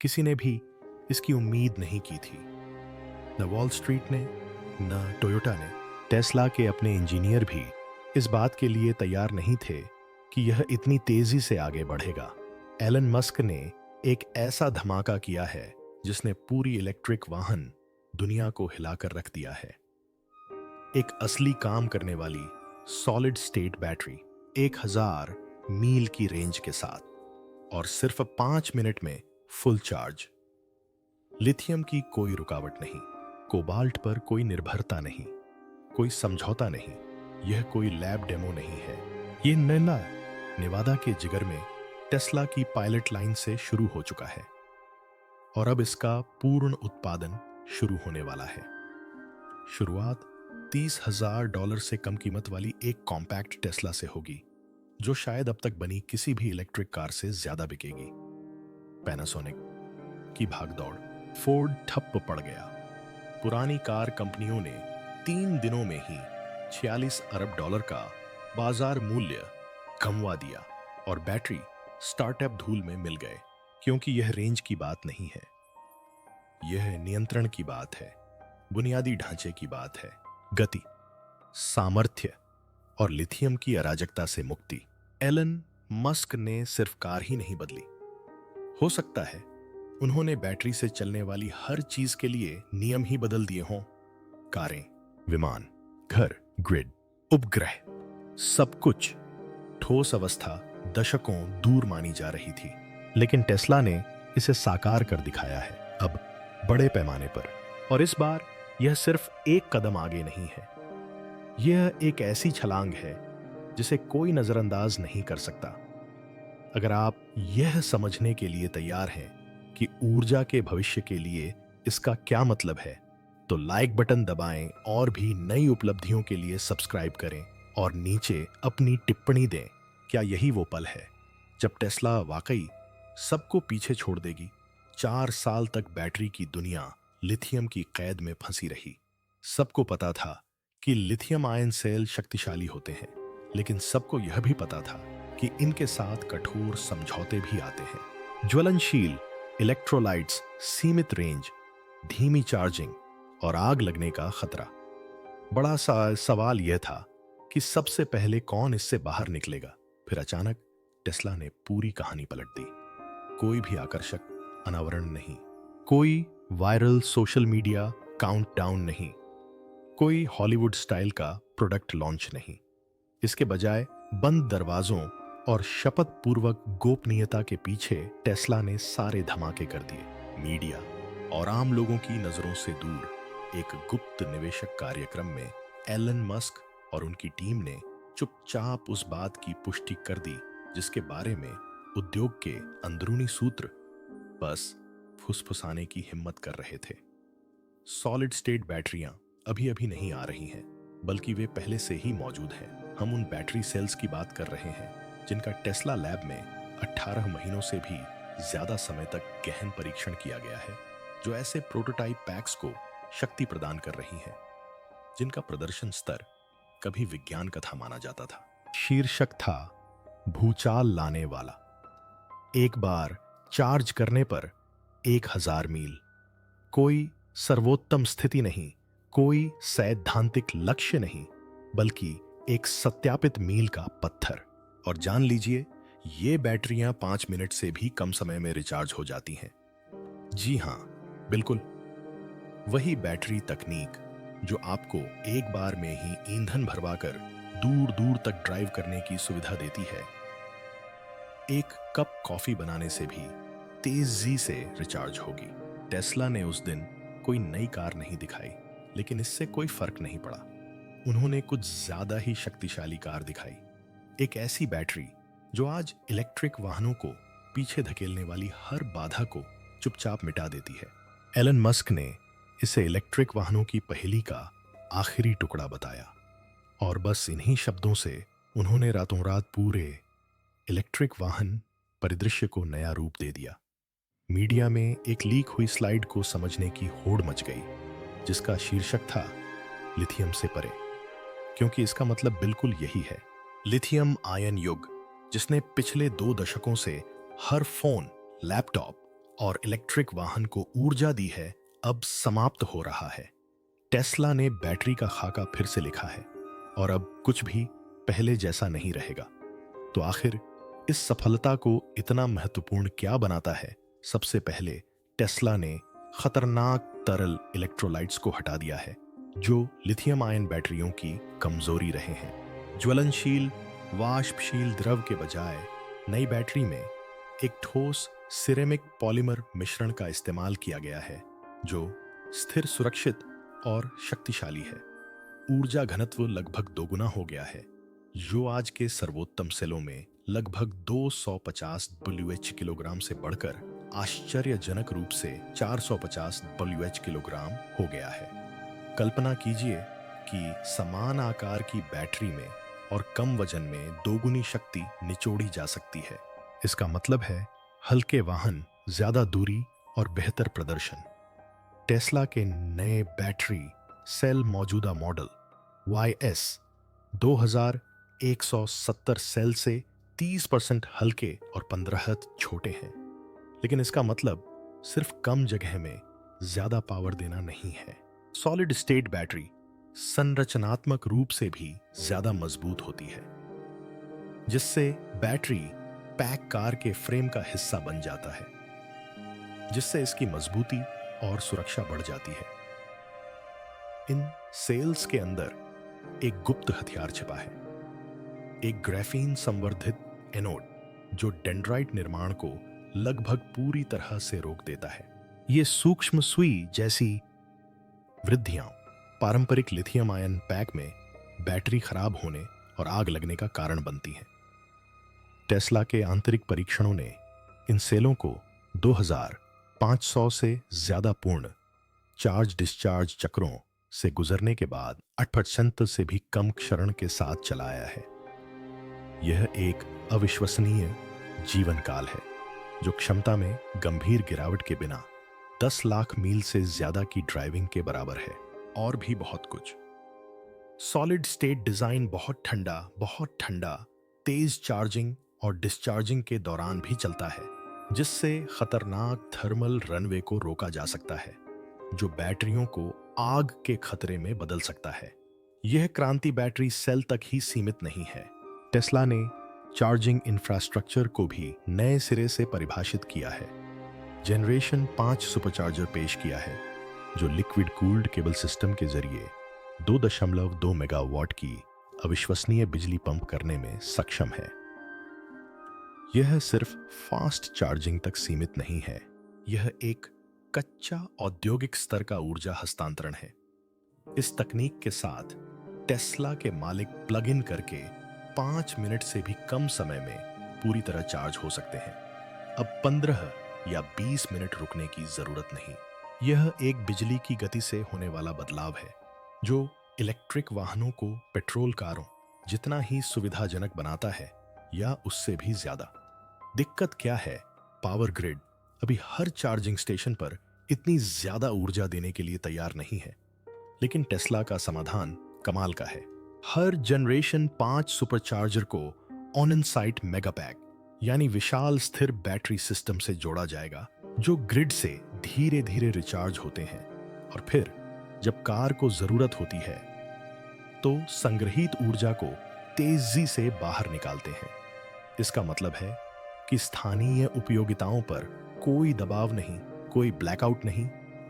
किसी ने भी इसकी उम्मीद नहीं की थी। न वॉल स्ट्रीट ने, न टोयोटा ने। टेस्ला के अपने इंजीनियर भी इस बात के लिए तैयार नहीं थे कि यह इतनी तेजी से आगे बढ़ेगा। एलन मस्क ने एक ऐसा धमाका किया है जिसने पूरी इलेक्ट्रिक वाहन दुनिया को हिलाकर रख दिया है। एक असली काम करने वाली सॉलिड स्टेट बैटरी 1000 मील की रेंज के साथ और सिर्फ 5 मिनट में फुल चार्ज। लिथियम की कोई रुकावट नहीं, कोबाल्ट पर कोई निर्भरता नहीं, कोई समझौता नहीं। यह कोई लैब डेमो नहीं है। ये नेवादा के जिगर में टेस्ला की पायलट लाइन से शुरू हो चुका है और अब इसका पूर्ण उत्पादन शुरू होने वाला है। शुरुआत $30,000 से कम कीमत वाली एक कॉम्पैक्ट टेस्ला से होगी, जो शायद अब तक बनी किसी भी इलेक्ट्रिक कार से ज्यादा बिकेगी। पैनासोनिक की भागदौड़, फोर्ड ठप्प पड़ गया। पुरानी कार कंपनियों ने 3 दिनों में ही $46 अरब का बाजार मूल्य गंवा दिया और बैटरी स्टार्टअप धूल में मिल गए, क्योंकि यह रेंज की बात नहीं है, यह नियंत्रण की बात है, बुनियादी ढांचे की बात है, गति, सामर्थ्य और लिथियम की अराजकता से मुक्ति। एलन मस्क ने सिर्फ कार ही नहीं बदली। हो सकता है उन्होंने बैटरी से चलने वाली हर चीज के लिए नियम ही बदल दिए हों। कारें, विमान, घर, ग्रिड, उपग्रह, सब कुछ ठोस अवस्था दशकों दूर मानी जा रही थी, लेकिन टेस्ला ने इसे साकार कर दिखाया है, अब बड़े पैमाने पर। और इस बार यह सिर्फ एक कदम आगे नहीं है, यह एक ऐसी छलांग है जिसे कोई नजरअंदाज नहीं कर सकता। अगर आप यह समझने के लिए तैयार हैं कि ऊर्जा के भविष्य के लिए इसका क्या मतलब है, तो लाइक बटन दबाएं और भी नई उपलब्धियों के लिए सब्सक्राइब करें और नीचे अपनी टिप्पणी दें। क्या यही वो पल है जब टेस्ला वाकई सबको पीछे छोड़ देगी? 4 साल तक बैटरी की दुनिया लिथियम की कैद में फंसी रही। सबको पता था कि लिथियम आयन सेल शक्तिशाली होते हैं, लेकिन सबको यह भी पता था कि इनके साथ कठोर समझौते भी आते हैं। ज्वलनशील इलेक्ट्रोलाइट्स, सीमित रेंज, धीमी चार्जिंग और आग लगने का खतरा। बड़ा सा सवाल यह था कि सबसे पहले कौन इससे बाहर निकलेगा। फिर अचानक टेस्ला ने पूरी कहानी पलट दी। कोई भी आकर्षक अनावरण नहीं, कोई वायरल सोशल मीडिया काउंटडाउन नहीं, कोई हॉलीवुड स्टाइल का प्रोडक्ट लॉन्च नहीं। इसके बजाय बंद दरवाजों और शपथ पूर्वक गोपनीयता के पीछे टेस्ला ने सारे धमाके कर दिए। मीडिया और आम लोगों की नजरों से दूर एक गुप्त निवेशक कार्यक्रम में एलन मस्क और उनकी टीम ने चुपचाप उस बात की पुष्टि कर दी जिसके बारे में उद्योग के अंदरूनी सूत्र बस फुसफुसाने की हिम्मत कर रहे थे। सॉलिड स्टेट बैटरियां अभी अभी नहीं आ रही हैं, बल्कि वे पहले से ही मौजूद हैं। हम उन बैटरी सेल्स की बात कर रहे हैं जिनका टेस्ला लैब में 18 महीनों से भी ज्यादा समय तक गहन परीक्षण किया गया है, जो ऐसे प्रोटोटाइप पैक्स को शक्ति प्रदान कर रही हैं जिनका प्रदर्शन स्तर कभी विज्ञान कथा माना जाता था। शीर्षक था भूचाल लाने वाला। एक बार चार्ज करने पर 1000 मील। कोई सर्वोत्तम स्थिति नहीं, कोई सैद्धांतिक लक्ष्य नहीं, बल्कि एक सत्यापित मील का पत्थर। और जान लीजिए, ये बैटरियां 5 मिनट से भी कम समय में रिचार्ज हो जाती हैं। जी हां, बिल्कुल वही बैटरी तकनीक जो आपको एक बार में ही ईंधन भरवाकर दूर दूर तक ड्राइव करने की सुविधा देती है। एक कप कॉफी बनाने से भी तेजी से रिचार्ज होगी। टेस्ला ने उस दिन कोई नई कार नहीं दिखाई, लेकिन इससे कोई फर्क नहीं पड़ा। उन्होंने कुछ ज्यादा ही शक्तिशाली कार दिखाई, एक ऐसी बैटरी जो आज इलेक्ट्रिक वाहनों को पीछे धकेलने वाली हर बाधा को चुपचाप मिटा देती है। एलन मस्क ने इसे इलेक्ट्रिक वाहनों की पहेली का आखिरी टुकड़ा बताया, और बस इन्हीं शब्दों से उन्होंने रातों रात पूरे इलेक्ट्रिक वाहन परिदृश्य को नया रूप दे दिया। मीडिया में एक लीक हुई स्लाइड को समझने की होड़ मच गई, जिसका शीर्षक था लिथियम से परे, क्योंकि इसका मतलब बिल्कुल यही है। लिथियम आयन युग, जिसने पिछले 2 दशकों से हर फोन, लैपटॉप, और इलेक्ट्रिक वाहन को ऊर्जा दी है, अब समाप्त हो रहा है। टेस्ला ने बैटरी का खाका फिर से लिखा है और अब कुछ भी पहले जैसा नहीं रहेगा। तो आखिर इस सफलता को इतना महत्वपूर्ण क्या बनाता है? सबसे पहले टेस्ला ने खतरनाक तरल इलेक्ट्रोलाइट्स को हटा दिया है, जो लिथियम आयन बैटरियों की कमजोरी रहे हैं। ज्वलनशील वाष्पशील द्रव के बजाय नई बैटरी में एक ठोस सिरेमिक पॉलीमर मिश्रण का इस्तेमाल किया गया है, जो स्थिर, सुरक्षित और शक्तिशाली है। ऊर्जा घनत्व लगभग दोगुना हो गया है, जो आज के सर्वोत्तम सेलों में लगभग 250 WH किलोग्राम से बढ़कर आश्चर्यजनक रूप से 450 WH किलोग्राम हो गया है। कल्पना कीजिए कि समान आकार की बैटरी में और कम वजन में दोगुनी शक्ति निचोड़ी जा सकती है। इसका मतलब है हल्के वाहन, ज्यादा दूरी और बेहतर प्रदर्शन। टेस्ला के नए बैटरी सेल मौजूदा मॉडल YS 2170 सेल से 30% हल्के और 15 छोटे हैं। लेकिन इसका मतलब सिर्फ कम जगह में ज्यादा पावर देना नहीं है। सॉलिड स्टेट बैटरी संरचनात्मक रूप से भी ज्यादा मजबूत होती है, जिससे बैटरी पैक कार के फ्रेम का हिस्सा बन जाता है, जिससे इसकी मजबूती और सुरक्षा बढ़ जाती है। इन सेल्स के अंदर एक गुप्त हथियार छिपा है, एक ग्राफीन संवर्धित एनोड जो डेंड्राइट निर्माण को लगभग पूरी तरह से रोक देता है। ये सूक्ष्म सुई जैसी वृद्धियां पारंपरिक लिथियम आयन पैक में बैटरी खराब होने और आग लगने का कारण बनती हैं। टेस्ला के आंतरिक परीक्षणों ने इन सेलों को 2500 से ज्यादा पूर्ण चार्ज डिस्चार्ज चक्रों से गुजरने के बाद 8% से भी कम क्षरण के साथ चलाया है। यह एक अविश्वसनीय जीवन काल है, जो क्षमता में गंभीर गिरावट के बिना 10 लाख मील से ज्यादा की ड्राइविंग के बराबर है। और भी बहुत कुछ। सॉलिड स्टेट डिजाइन बहुत ठंडा, तेज चार्जिंग और डिस्चार्जिंग के दौरान भी चलता है, जिससे खतरनाक थर्मल रनवे को रोका जा सकता है, जो बैटरियों को आग के खतरे में बदल सकता है। यह क्रांति बैटरी सेल तक ही सीमित नहीं है। टेस्ला ने चार्जिंग इंफ्रास्ट्रक्चर को भी नए सिरे से परिभाषित किया है। जनरेशन 5 सुपरचार्जर पेश किया है, जो लिक्विड कूल्ड केबल सिस्टम के जरिए 2.2 मेगावाट की अविश्वसनीय बिजली पंप करने में सक्षम है। यह सिर्फ फास्ट चार्जिंग तक सीमित नहीं है, यह एक कच्चा औद्योगिक स्तर का ऊर्जा हस्तांतरण है। इस तकनीक के साथ टेस्ला के मालिक प्लग इन करके 5 मिनट से भी कम समय में पूरी तरह चार्ज हो सकते हैं। अब 15 या 20 मिनट रुकने की जरूरत नहीं। यह एक बिजली की गति से होने वाला बदलाव है, जो इलेक्ट्रिक वाहनों को पेट्रोल कारों जितना ही सुविधाजनक बनाता है, या उससे भी ज्यादा। दिक्कत क्या है? पावर ग्रिड अभी हर चार्जिंग स्टेशन पर इतनी ज्यादा ऊर्जा देने के लिए तैयार नहीं है। लेकिन टेस्ला का समाधान कमाल का है। हर जनरेशन 5 सुपरचार्जर को on in site mega pack यानी विशाल स्थिर बैटरी सिस्टम से जोड़ा जाएगा, जो ग्रिड से धीरे धीरे रिचार्ज होते हैं और फिर जब कार को जरूरत होती है तो संग्रहित ऊर्जा को तेजी से बाहर निकालते हैं। इसका मतलब है कि स्थानीय उपयोगिताओं पर कोई दबाव नहीं, कोई ब्लैकआउट नहीं,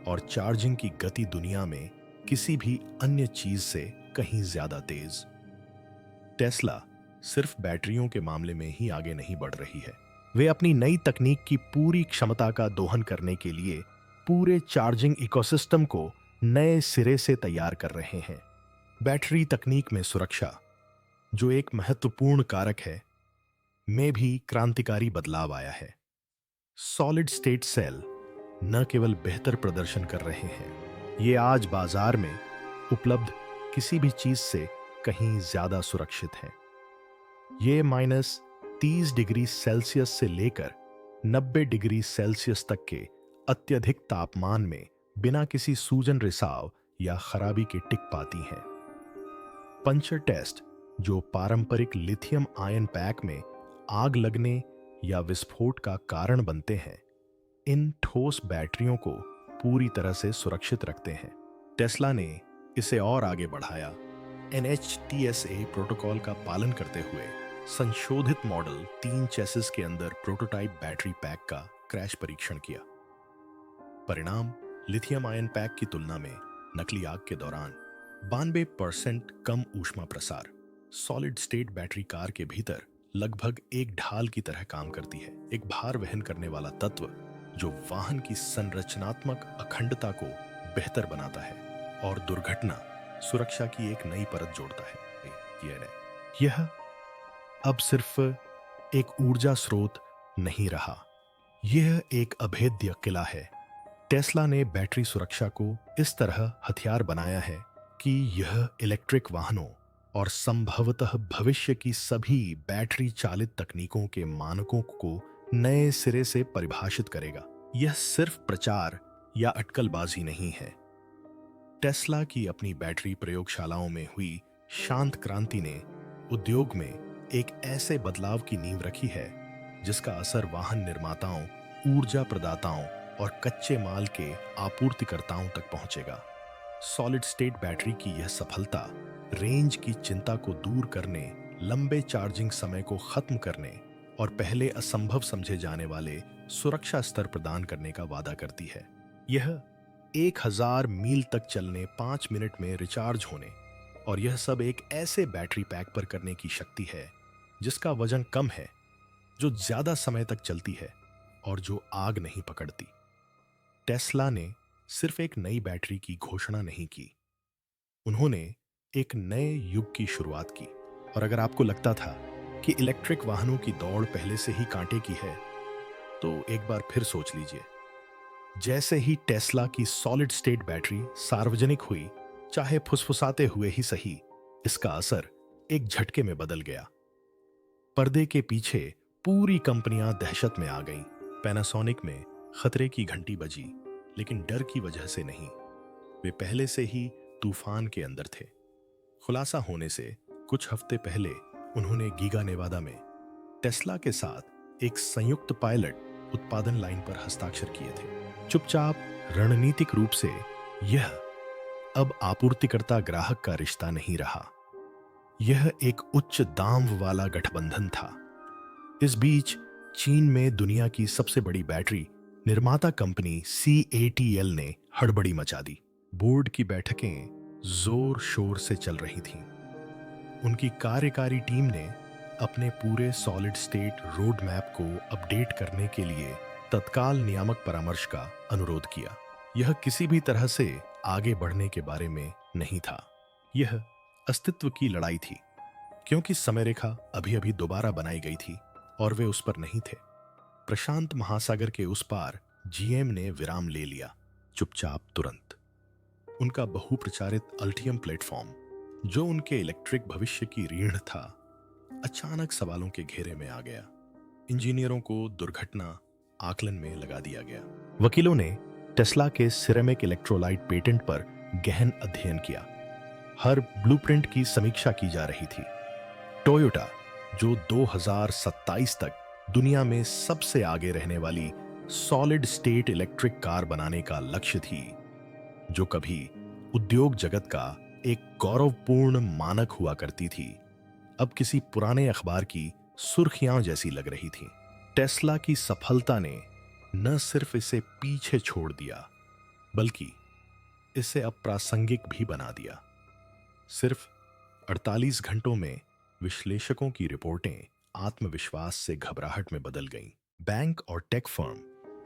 और चार्जिंग की गति दुनिया में किसी भी अन्य चीज से कहीं ज्यादा तेज। टेस्ला सिर्फ बैटरियों के मामले में ही आगे नहीं बढ़ रही है, वे अपनी नई तकनीक की पूरी क्षमता का दोहन करने के लिए पूरे चार्जिंग इकोसिस्टम को नए सिरे से तैयार कर रहे हैं। बैटरी तकनीक में सुरक्षा, जो एक महत्वपूर्ण कारक है, में भी क्रांतिकारी बदलाव आया है। सॉलिड स्टेट सेल न केवल बेहतर प्रदर्शन कर रहे हैं, ये आज बाजार में उपलब्ध किसी भी चीज से कहीं ज्यादा सुरक्षित हैं। ये -30 डिग्री सेल्सियस से लेकर 90 डिग्री सेल्सियस तक के अत्यधिक तापमान में बिना किसी सूजन, रिसाव या खराबी के टिक पाती हैं। पंचर टेस्ट, जो पारंपरिक लिथियम आयन पैक में आग लगने या विस्फोट का कारण बनते हैं, इन ठोस बैटरियों को पूरी तरह से सुरक्षित रखते हैं। टेस्ला ने इसे और आगे बढ़ाया। NHTSA प्रोटोकॉल का पालन करते हुए संशोधित मॉडल 3 चेसिस के अंदर प्रोटोटाइप बैटरी पैक का क्रैश परीक्षण किया। परिणाम लिथियम आयन पैक की तुलना में नकली आग के दौरान 92% कम ऊष्मा प्रसार। सॉलिड स्टेट बैटरी कार के भीतर लगभग एक ढाल की तरह काम करती है, एक भार वहन करने वाला तत्व जो वाहन की संरचनात्मक अखंडता को बेहतर बनाता है और दुर्घटना सुरक्षा की एक नई परत जोड़ता है। यह अब सिर्फ एक ऊर्जा स्रोत नहीं रहा, यह एक अभेद्य किला है। टेस्ला ने बैटरी सुरक्षा को इस तरह हथियार बनाया है कि यह इलेक्ट्रिक वाहनों और संभवतः भविष्य की सभी बैटरी चालित तकनीकों के मानकों को नए सिरे से परिभाषित करेगा। यह सिर्फ प्रचार या अटकलबाजी नहीं है। टेस्ला की अपनी बैटरी प्रयोगशालाओं में हुई शांत क्रांति ने उद्योग में एक ऐसे बदलाव की नींव रखी है जिसका असर वाहन निर्माताओं, ऊर्जा प्रदाताओं और कच्चे माल के आपूर्तिकर्ताओं तक पहुंचेगा। सॉलिड स्टेट बैटरी की यह सफलता रेंज की चिंता को दूर करने, लंबे चार्जिंग समय को खत्म करने और पहले असंभव समझे जाने वाले सुरक्षा स्तर प्रदान करने का वादा करती है। यह 1000 मील तक चलने, 5 मिनट में रिचार्ज होने और यह सब एक ऐसे बैटरी पैक पर करने की शक्ति है जिसका वजन कम है, जो ज्यादा समय तक चलती है और जो आग नहीं पकड़ती। टेस्ला ने सिर्फ एक नई बैटरी की घोषणा नहीं की, उन्होंने एक नए युग की शुरुआत की। और अगर आपको लगता था कि इलेक्ट्रिक वाहनों की दौड़ पहले से ही कांटे की है, तो एक बार फिर सोच लीजिए। जैसे ही टेस्ला की सॉलिड स्टेट बैटरी सार्वजनिक हुई, चाहे फुसफुसाते हुए ही सही, इसका असर एक झटके में बदल गया। पर्दे के पीछे पूरी कंपनियां दहशत में आ गईं। पैनासोनिक में खतरे की घंटी बजी, लेकिन डर की वजह से नहीं, वे पहले से ही तूफान के अंदर थे। खुलासा होने से कुछ हफ्ते पहले उन्होंने गीगा नेवादा में टेस्ला के साथ एक संयुक्त पायलट उत्पादन लाइन पर हस्ताक्षर किए थे। चुपचाप, रणनीतिक रूप से यह अब आपूर्तिकर्ता ग्राहक का रिश्ता नहीं रहा, यह एक उच्च दाम वाला गठबंधन था। इस बीच चीन में दुनिया की सबसे बड़ी बैटरी निर्माता कंपनी CATL ने हड़बड़ी मचा दी। बोर्ड की बैठकें जोर शोर से चल रही थीं। उनकी कार्यकारी टीम ने अपने पूरे सॉलिड स्टेट रोड मैप को अपडेट करने के लिए तत्काल नियामक परामर्श का अनुरोध किया। यह किसी भी तरह से आगे बढ़ने के बारे में नहीं था, यह अस्तित्व की लड़ाई थी, क्योंकि समय रेखा अभी अभी दोबारा बनाई गई थी और वे उस पर नहीं थे। प्रशांत महासागर के उस पार GM ने विराम ले लिया, चुपचाप, तुरंत। उनका बहुप्रचारित अल्टियम प्लेटफॉर्म, जो उनके इलेक्ट्रिक भविष्य की रीढ़ था, अचानक सवालों के घेरे में आ गया। इंजीनियरों को दुर्घटना आकलन में लगा दिया गया। वकीलों ने टेस्ला के सिरेमिक इलेक्ट्रोलाइट पेटेंट पर गहन अध्ययन किया। हर ब्लूप्रिंट की समीक्षा की जा रही थी। टोयोटा, जो 2027 तक दुनिया में सबसे आगे रहने वाली सॉलिड स्टेट इलेक्ट्रिक कार बनाने का लक्ष्य थी, जो कभी उद्योग जगत का एक गौरवपूर्ण मानक हुआ करती थी, अब किसी पुराने अखबार की सुर्खियां जैसी लग रही थी। टेस्ला की सफलता ने न सिर्फ इसे पीछे छोड़ दिया, बल्कि इसे अप्रासंगिक भी बना दिया। सिर्फ 48 घंटों में विश्लेषकों की रिपोर्टें आत्मविश्वास से घबराहट में बदल गईं। बैंक और टेक फर्म,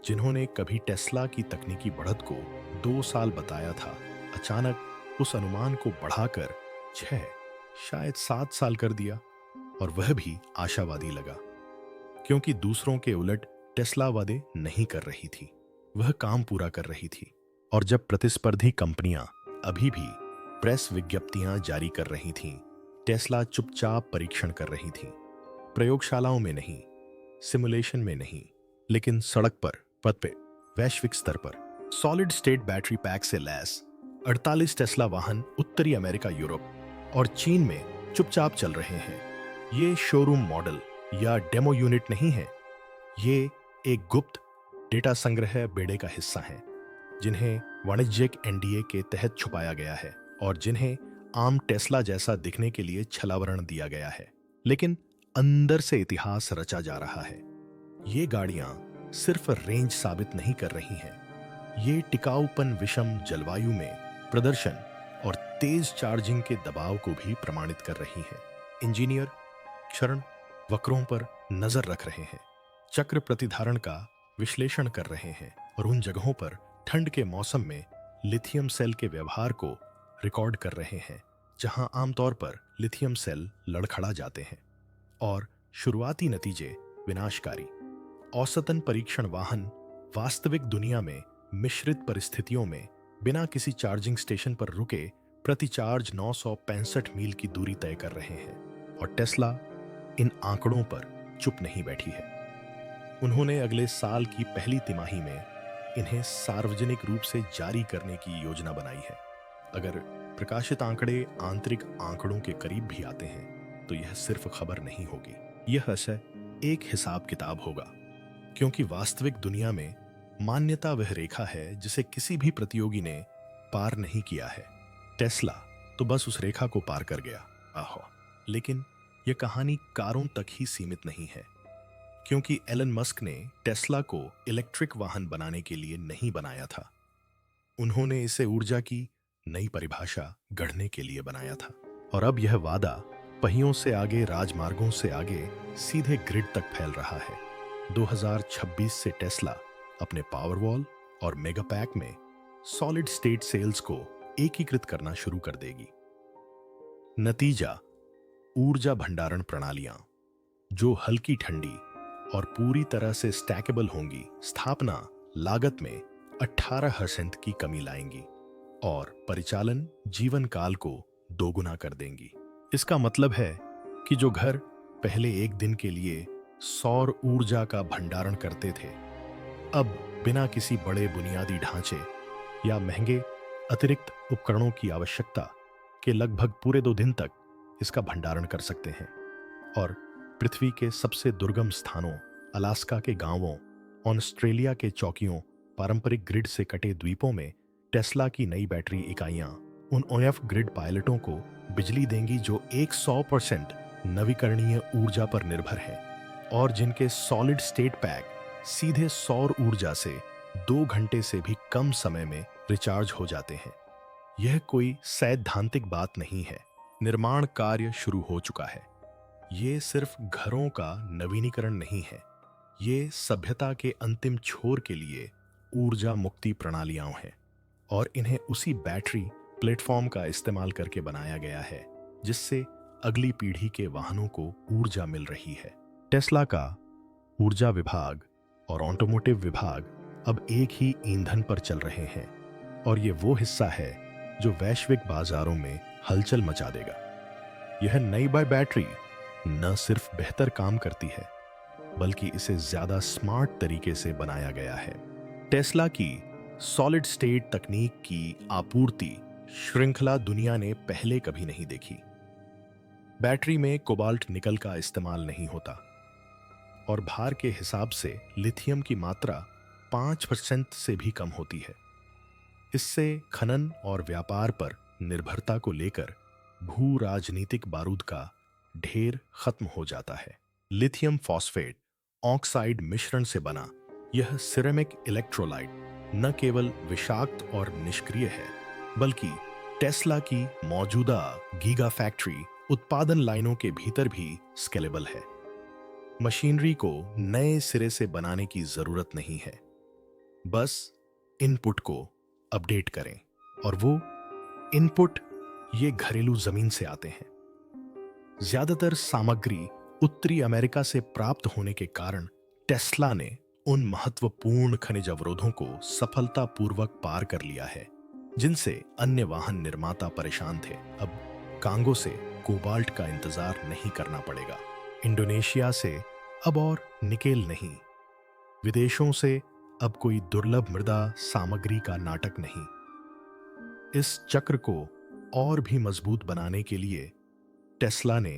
जिन्होंने कभी टेस्ला की तकनीकी बढ़त को 2 साल बताया था, अचानक उस अनुमान को बढ़ाकर 6, शायद 7 साल कर दिया। और वह भी आशावादी लगा, क्योंकि दूसरों के उलट टेस्ला वादे नहीं कर रही थी, वह काम पूरा कर रही थी। और जब प्रतिस्पर्धी कंपनियां अभी भी प्रेस विज्ञप्तियां जारी कर रही थीं, टेस्ला चुपचाप परीक्षण कर रही थी। प्रयोगशालाओं में नहीं, सिमुलेशन में नहीं, लेकिन सड़क पर, पथ पे, वैश्विक स्तर पर। सॉलिड स्टेट बैटरी पैक से लैस 48 टेस्ला वाहन उत्तरी अमेरिका, यूरोप और चीन में चुपचाप चल रहे हैं। ये शोरूम मॉडल या डेमो यूनिट नहीं है, ये एक गुप्त, डेटा संग्रह बेड़े का हिस्सा हैं, जिन्हें वाणिज्यिक एनडीए के तहत छुपाया गया है और जिन्हें आम टेस्ला जैसा दिखने के लिए छलावरण दिया गया है, लेकिन अंदर से इतिहास रचा जा रहा है। ये गाड़ियां सिर्फ रेंज साबित नहीं कर रही हैं, ये टिकाऊपन, विषम जलवायु में प्रदर्शन और तेज चार्जिंग के दबाव को भी प्रमाणित कर रही हैं। इंजीनियर क्षरण वक्रों पर नजर रख रहे हैं, चक्र प्रतिधारण का विश्लेषण कर रहे हैं और उन जगहों पर ठंड के मौसम में लिथियम सेल के व्यवहार को रिकॉर्ड कर रहे हैं जहां आमतौर पर लिथियम सेल लड़खड़ा जाते हैं। और शुरुआती नतीजे विनाशकारी। औसतन परीक्षण वाहन वास्तविक दुनिया में मिश्रित परिस्थितियों में बिना किसी चार्जिंग स्टेशन पर रुके प्रति चार्ज 965 मील की दूरी तय कर रहे हैं, और टेस्ला इन आंकड़ों पर चुप नहीं बैठी है। उन्होंने अगले साल की पहली तिमाही में इन्हें सार्वजनिक रूप से जारी करने की योजना बनाई है। अगर प्रकाशित आंकड़े आंतरिक आंकड़ों के करीब भी आते हैं तो यह सिर्फ खबर नहीं होगी, यह असर एक हिसाब किताब होगा, क्योंकि वास्तविक दुनिया में मान्यता वह रेखा है जिसे किसी भी प्रतियोगी ने पार नहीं किया है। टेस्ला तो बस उस रेखा को पार कर गया। आहो, लेकिन यह कहानी कारों तक ही सीमित नहीं है, क्योंकि एलन मस्क ने टेस्ला को इलेक्ट्रिक वाहन बनाने के लिए नहीं बनाया था। उन्होंने इसे ऊर्जा की नई परिभाषा गढ़ने के लिए बनाया था। और अब यह वादा पहियों से आगे, राजमार्गों से आगे, सीधे ग्रिड तक फैल रहा है। 2026 से टेस्ला अपने पावरवॉल और मेगापैक में सॉलिड स्टेट सेल्स को एकीकृत करना शुरू कर देगी। नतीजा, ऊर्जा भंडारण प्रणालियां जो हल्की, ठंडी और पूरी तरह से स्टैकेबल होंगी, स्थापना लागत में 18% की कमी लाएंगी और परिचालन जीवन काल को दोगुना कर देंगी। इसका मतलब है कि जो घर पहले एक दिन के लिए सौर ऊर्जा का भंडारण करते थे, अब बिना किसी बड़े बुनियादी ढांचे या महंगे अतिरिक्त उपकरणों की आवश्यकता के लगभग पूरे 2 दिन तक इसका भंडारण कर सकते हैं। और पृथ्वी के सबसे दुर्गम स्थानों, अलास्का के गांवों, ऑस्ट्रेलिया के चौकियों, पारंपरिक ग्रिड से कटे द्वीपों में टेस्ला की नई बैटरी इकाइयां उन ओएफ ग्रिड पायलटों को बिजली देंगी जो 100% नवीकरणीय ऊर्जा पर निर्भर हैं और जिनके सॉलिड स्टेट पैक सीधे सौर ऊर्जा से 2 घंटे से भी कम समय में रिचार्ज हो जाते हैं। यह कोई सैद्धांतिक बात नहीं है, निर्माण कार्य शुरू हो चुका है। ये सिर्फ घरों का नवीनीकरण नहीं है, ये सभ्यता के अंतिम छोर के लिए ऊर्जा मुक्ति प्रणालियां हैं और इन्हें उसी बैटरी प्लेटफॉर्म का इस्तेमाल करके बनाया गया है जिससे अगली पीढ़ी के वाहनों को ऊर्जा मिल रही है। टेस्ला का ऊर्जा विभाग और ऑटोमोटिव विभाग अब एक ही ईंधन पर चल रहे हैं और ये वो हिस्सा है जो वैश्विक बाजारों में हलचल मचा देगा। यह नई बैटरी न सिर्फ बेहतर काम करती है बल्कि इसे ज्यादा स्मार्ट तरीके से बनाया गया है। टेस्ला की सॉलिड स्टेट तकनीक की आपूर्ति श्रृंखला दुनिया ने पहले कभी नहीं देखी। बैटरी में कोबाल्ट निकल का इस्तेमाल नहीं होता और भार के हिसाब से लिथियम की मात्रा 5% से भी कम होती है। इससे खनन और व्यापार पर निर्भरता को लेकर भू राजनीतिक बारूद का ढेर खत्म हो जाता है। लिथियम फॉस्फेट ऑक्साइड मिश्रण से बना यह सिरेमिक इलेक्ट्रोलाइट न केवल विषाक्त और निष्क्रिय है बल्कि टेस्ला की मौजूदा गीगा फैक्ट्री उत्पादन लाइनों के भीतर भी स्केलेबल है। मशीनरी को नए सिरे से बनाने की जरूरत नहीं है, बस इनपुट को अपडेट करें और वो इनपुट ये घरेलू जमीन से आते हैं। ज्यादातर सामग्री उत्तरी अमेरिका से प्राप्त होने के कारण टेस्ला ने उन महत्वपूर्ण खनिज अवरोधों को सफलतापूर्वक पार कर लिया है जिनसे अन्य वाहन निर्माता परेशान थे। अब कांगो से कोबाल्ट का इंतजार नहीं करना पड़ेगा, इंडोनेशिया से अब और निकेल नहीं, विदेशों से अब कोई दुर्लभ मृदा सामग्री का नाटक नहीं। इस चक्र को और भी मजबूत बनाने के लिए टेस्ला ने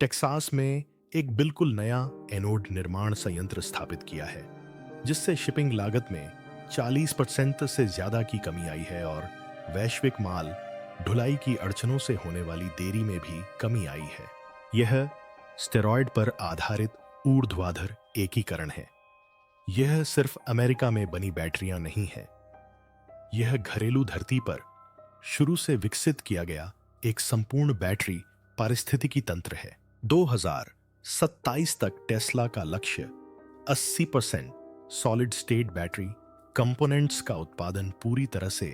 टेक्सास में एक बिल्कुल नया एनोड निर्माण संयंत्र स्थापित किया है। जिससे शिपिंग लागत में 40% से ज्यादा की कमी आई है और वैश्विक माल ढुलाई की अड़चनों से होने वाली देरी में भी कमी आई है। यह स्टेरॉयड पर आधारित ऊर्ध्वाधर एकीकरण है। यह सिर्फ अमेरिका में बनी बैटरियां नहीं है, यह घरेलू धरती पर शुरू से विकसित किया गया एक संपूर्ण बैटरी पारिस्थितिकी तंत्र है। 2027 तक टेस्ला का लक्ष्य 80% सॉलिड स्टेट बैटरी कंपोनेंट्स का उत्पादन पूरी तरह से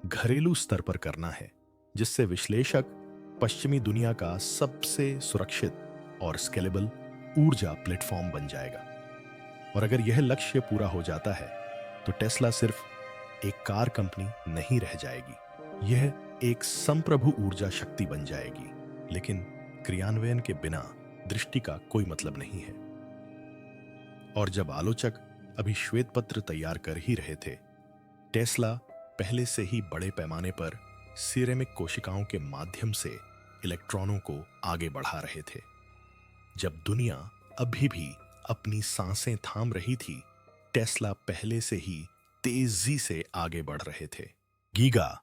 घरेलू स्तर पर करना है, जिससे विश्लेषक पश्चिमी दुनिया का सबसे सुरक्षित और स्केलेबल ऊर्जा प्लेटफॉर्म बन जाएगा। और अगर यह लक्ष्य पूरा हो जाता है तो टेस्ला सिर्फ एक कार कंपनी नहीं रह जाएगी, यह एक संप्रभु ऊर्जा शक्ति बन जाएगी। लेकिन क्रियान्वयन के बिना दृष्टि का कोई मतलब नहीं है। और जब आलोचक अभी श्वेत पत्र तैयार कर ही रहे थे, टेस्ला पहले से ही बड़े पैमाने पर सिरेमिक कोशिकाओं के माध्यम से इलेक्ट्रॉनों को आगे बढ़ा रहे थे। जब दुनिया अभी भी अपनी सांसें थाम रही थी, टेस्ला पहले से ही तेजी से आगे बढ़ रहे थे। गीगा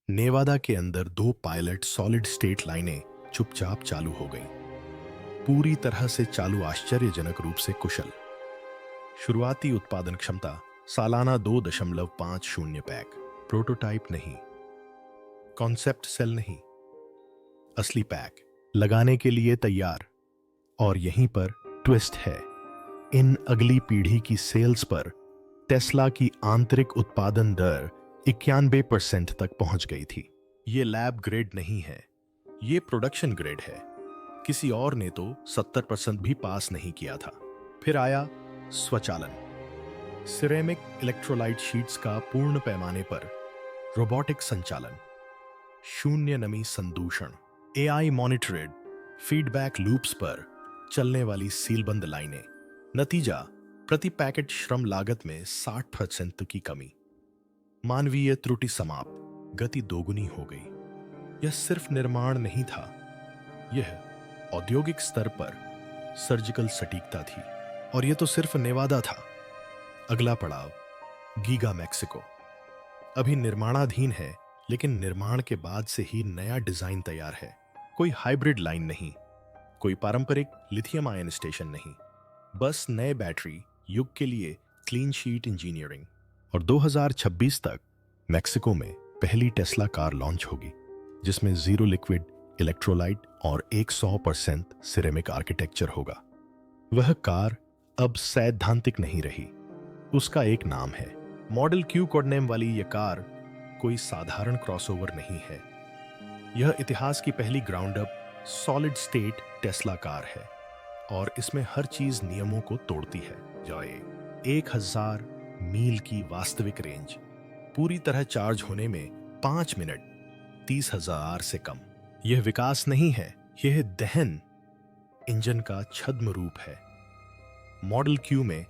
नेवादा के अंदर 2 पायलट सॉलिड स्टेट लाइनें चुपचाप चालू हो गईं, पूरी तरह से चालू, आश्चर्यजनक रूप से कुशल। शुरुआती उत्पादन क्षमता सालाना 2.50 पैक, प्रोटोटाइप नहीं, कॉन्सेप्ट सेल नहीं, असली पैक लगाने के लिए तैयार। और यहीं पर ट्विस्ट है, इन अगली पीढ़ी की सेल्स पर टेस्ला की आंतरिक उत्पादन दर 91% तक पहुंच गई थी। ये लैब ग्रेड नहीं है, ये प्रोडक्शन ग्रेड है। किसी और ने तो 70% भी पास नहीं किया था। फिर आया स्वचालन, सिरेमिक इलेक्ट्रोलाइट शीट्स का पूर्ण पैमाने पर रोबोटिक संचालन, शून्य नमी संदूषण, एआई मॉनिटर्ड फीडबैक लूप्स पर चलने वाली सीलबंद लाइनें। नतीजा, प्रति पैकेट श्रम लागत में 60% की कमी, मानवीय त्रुटि समाप्त, गति दोगुनी हो गई। यह सिर्फ निर्माण नहीं था, यह औद्योगिक स्तर पर सर्जिकल सटीकता थी। और यह तो सिर्फ नेवादा था। अगला पड़ाव गीगा मैक्सिको अभी निर्माणाधीन है, लेकिन निर्माण के बाद से ही नया डिजाइन तैयार है। कोई हाइब्रिड लाइन नहीं, कोई पारंपरिक लिथियम आयन स्टेशन नहीं, बस नए बैटरी युग के लिए क्लीन शीट इंजीनियरिंग। और 2026 तक मैक्सिको में पहली टेस्ला कार लॉन्च होगी, जिसमें 0 लिक्विड इलेक्ट्रोलाइट और 100% सिरेमिक आर्किटेक्चर होगा। वह कार अब सैद्धांतिक नहीं रही, उसका एक नाम है। मॉडल क्यू कोडनेम वाली यह कार कोई साधारण क्रॉसओवर नहीं है, यह इतिहास की पहली ground up solid state Tesla car है। और इसमें हर चीज नियमों को तोड़ती है। जो 1000 मील की वास्तविक रेंज, पूरी तरह चार्ज होने में 5 मिनट, 30,000 से कम। यह विकास नहीं है, यह दहन इंजन का छद्म रूप है। मॉडल क्यू में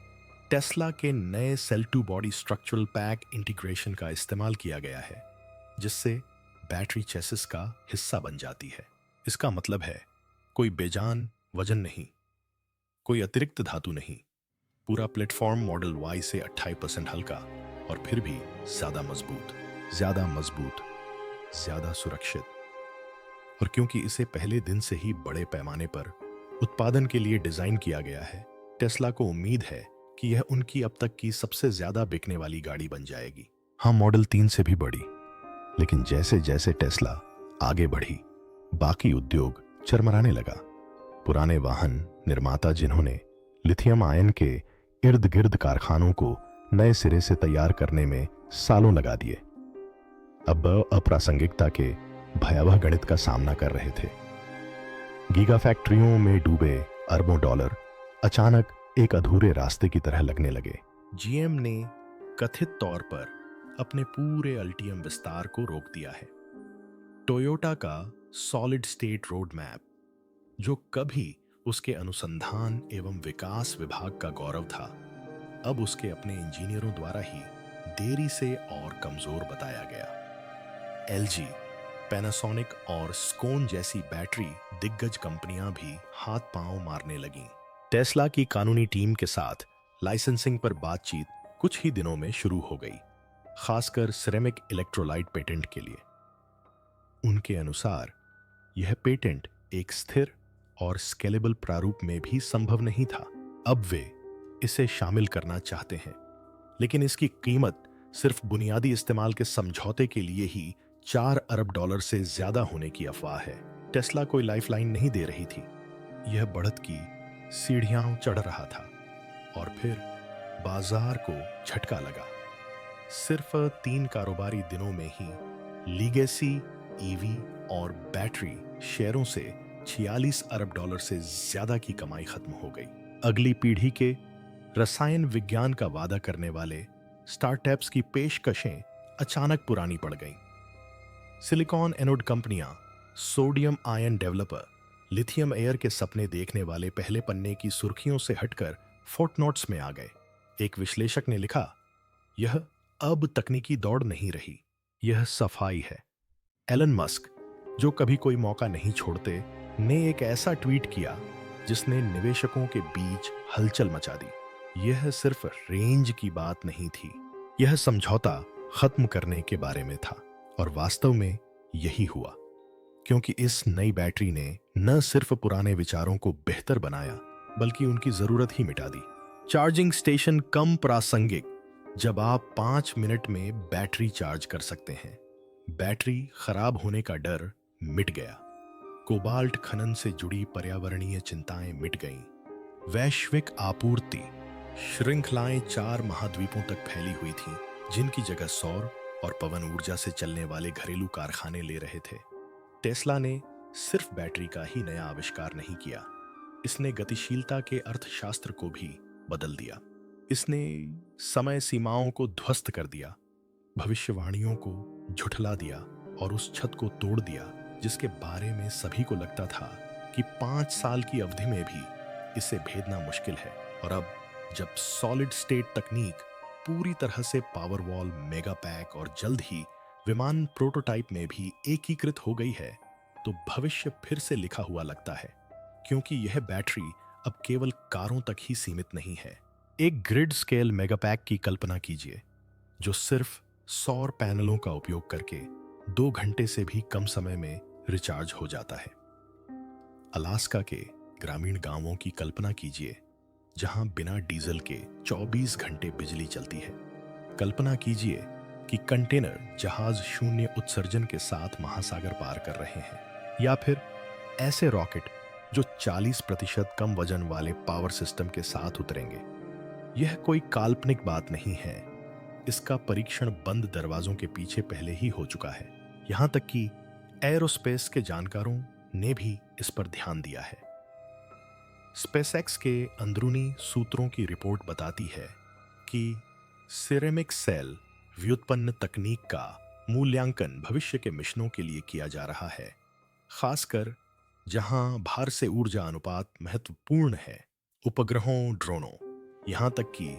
टेस्ला के नए cell to body structural pack integration का इस्तेमाल किया गया है, जिससे बैटरी चेसिस का हिस्सा बन जाती है। इसका मतलब है कोई बेजान वजन नहीं, कोई अतिरिक्त धातु नहीं, पूरा प्लेटफॉर्म मॉडल Y से 28% हल्का और फिर भी ज्यादा मजबूत, ज्यादा सुरक्षित। और क्योंकि इसे पहले दिन से ही बड़े पैमाने पर उत्पादन के लिए डिजाइन किया गया है, टेस्ला को उम्मीद है कि यह उनकी अब तक की सबसे ज्यादा बिकने वाली गाड़ी बन जाएगी। हाँ, मॉडल 3 से भी बड़ी, लेकिन जैसे जैसे टेस्ला आगे बढ़ी, बाकी उद्योग चरमराने लगा। पुराने वाहन निर्माता जिन्होंने लिथियम आयन के इर्द गिर्द कारखानों को नए सिरे से तैयार करने में सालों लगा दिए, अब अप्रासंगिकता के भयावह गणित का सामना कर रहे थे। गीगा फैक्ट्रियों में डूबे अरबों डॉलर अचानक एक अधूरे रास्ते की तरह लगने लगे। जीएम ने कथित तौर पर अपने पूरे अल्टियम विस्तार को रोक दिया है। टोयोटा का सॉलिड स्टेट रोड मैप, जो कभी उसके अनुसंधान एवं विकास विभाग का गौरव था, अब उसके अपने इंजीनियरों द्वारा ही देरी से और कमजोर बताया गया। एलजी, पैनासोनिक और स्कोन जैसी बैटरी दिग्गज कंपनियां भी हाथ पांव मारने लगीं। टेस्ला की कानूनी टीम के साथ लाइसेंसिंग पर बातचीत कुछ ही दिनों में शुरू हो गई, खासकर सिरेमिक इलेक्ट्रोलाइट पेटेंट के लिए। उनके अनुसार यह पेटेंट एक स्थिर और स्केलेबल प्रारूप में भी संभव नहीं था। अब वे इसे शामिल करना चाहते हैं, लेकिन इसकी कीमत सिर्फ बुनियादी इस्तेमाल के समझौते के लिए ही $4 अरब से ज्यादा होने की अफवाह है। टेस्ला कोई लाइफलाइन नहीं दे रही थी, यह बढ़त की सीढ़ियां चढ़ रहा था और फिर बाजार को झटका लगा। सिर्फ 3 कारोबारी दिनों में ही लीगेसी, ईवी और बैटरी शेयरों से $46 अरब से ज्यादा की कमाई खत्म हो गई। अगली पीढ़ी के रसायन विज्ञान का वादा करने वाले स्टार्टअप्स की पेशकशें अचानक पुरानी पड़ गईं। सिलिकॉन एनोड कंपनियां sodium ion developer, lithium air के सपने देखने वाले पहले पन्ने की सुर्खियों से हटकर फुटनोट्स में आ गए। एक विश्लेषक ने लिखा, यह अब तकनीकी दौड़ नहीं रही, यह सफाई है। एलन मस्क, जो कभी कोई मौका नहीं छोड़ते, ने एक ऐसा ट्वीट किया जिसने निवेशकों के बीच हलचल मचा दी। यह सिर्फ रेंज की बात नहीं थी, यह समझौता खत्म करने के बारे में था। और वास्तव में यही हुआ, क्योंकि इस नई बैटरी ने न सिर्फ पुराने विचारों को बेहतर बनाया, बल्कि उनकी जरूरत ही मिटा दी। चार्जिंग स्टेशन कम प्रासंगिक, जब आप 5 मिनट में बैटरी चार्ज कर सकते हैं। बैटरी खराब होने का डर मिट गया। कोबाल्ट खनन से जुड़ी पर्यावरणीय चिंताएं मिट गईं। वैश्विक आपूर्ति श्रृंखलाएं 4 महाद्वीपों तक फैली हुई थीं, जिनकी जगह सौर और पवन ऊर्जा से चलने वाले घरेलू कारखाने ले रहे थे। टेस्ला ने सिर्फ बैटरी का ही नया आविष्कार नहीं किया, इसने गतिशीलता के अर्थशास्त्र को भी बदल दिया। इसने समय सीमाओं को ध्वस्त कर दिया, भविष्यवाणियों को झुठला दिया और उस छत को तोड़ दिया जिसके बारे में सभी को लगता था कि 5 साल की अवधि में भी इसे भेदना मुश्किल है। और अब जब सॉलिड स्टेट तकनीक पूरी तरह से पावरवॉल, मेगा पैक और जल्द ही विमान प्रोटोटाइप में भी एकीकृत हो गई है, तो भविष्य फिर से लिखा हुआ लगता है, क्योंकि यह बैटरी अब केवल कारों तक ही सीमित नहीं है। एक ग्रिड स्केल मेगा पैक की कल्पना कीजिए, जो सिर्फ सौर पैनलों का उपयोग करके 2 घंटे से भी कम समय में रिचार्ज हो जाता है। अलास्का के ग्रामीण गांवों की कल्पना कीजिए, जहां बिना डीजल के 24 घंटे बिजली चलती है। कल्पना कीजिए कि कंटेनर जहाज शून्य उत्सर्जन के साथ महासागर पार कर रहे हैं, या फिर ऐसे रॉकेट जो 40% कम वजन वाले पावर सिस्टम के साथ उतरेंगे। यह कोई काल्पनिक बात नहीं है, इसका परीक्षण बंद दरवाजों के पीछे पहले ही हो चुका है। यहां तक कि एरोस्पेस के जानकारों ने भी इस पर ध्यान दिया है। स्पेसएक्स के अंदरूनी सूत्रों की रिपोर्ट बताती है कि सिरेमिक सेल व्युत्पन्न तकनीक का मूल्यांकन भविष्य के मिशनों के लिए किया जा रहा है, खासकर जहां भार से ऊर्जा अनुपात महत्वपूर्ण है। उपग्रहों, ड्रोनों, यहां तक कि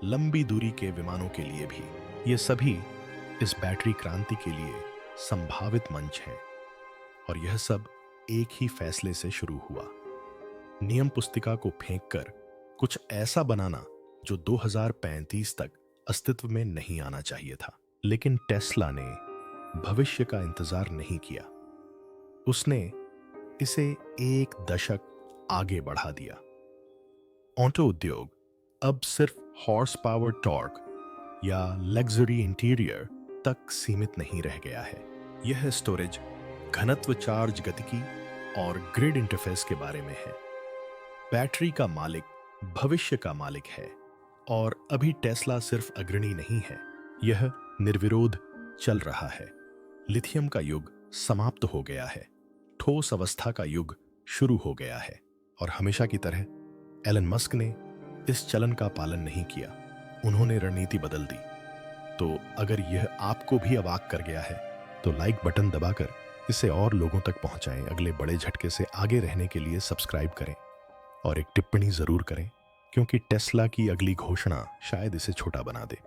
लंबी दूरी के विमानों के लिए भी। ये सभी इस बैटरी क्रांति के लिए संभावित मंच हैं। और यह सब एक ही फैसले से शुरू हुआ, नियम पुस्तिका को फेंककर कुछ ऐसा बनाना जो 2035 तक अस्तित्व में नहीं आना चाहिए था। लेकिन टेस्ला ने भविष्य का इंतजार नहीं किया, उसने इसे 1 दशक आगे बढ़ा दिया। ऑटो उद्योग अब सिर्फ हॉर्स पावर टॉर्क या लग्जरी इंटीरियर तक सीमित नहीं रह गया है। यह स्टोरेज, घनत्व, चार्ज गतिकी और ग्रिड इंटरफेस के बारे में है। बैटरी का मालिक भविष्य का मालिक है, और अभी टेस्ला सिर्फ अग्रणी नहीं है, यह निर्विरोध चल रहा है। लिथियम का युग समाप्त हो गया है, ठोस अवस्था का युग शुरू हो गया है। और हमेशा की तरह एलन मस्क ने इस चलन का पालन नहीं किया, उन्होंने रणनीति बदल दी। तो अगर यह आपको भी अवाक कर गया है, तो लाइक बटन दबाकर इसे और लोगों तक पहुंचाएं। अगले बड़े झटके से आगे रहने के लिए सब्सक्राइब करें और एक टिप्पणी जरूर करें, क्योंकि टेस्ला की अगली घोषणा शायद इसे छोटा बना दे।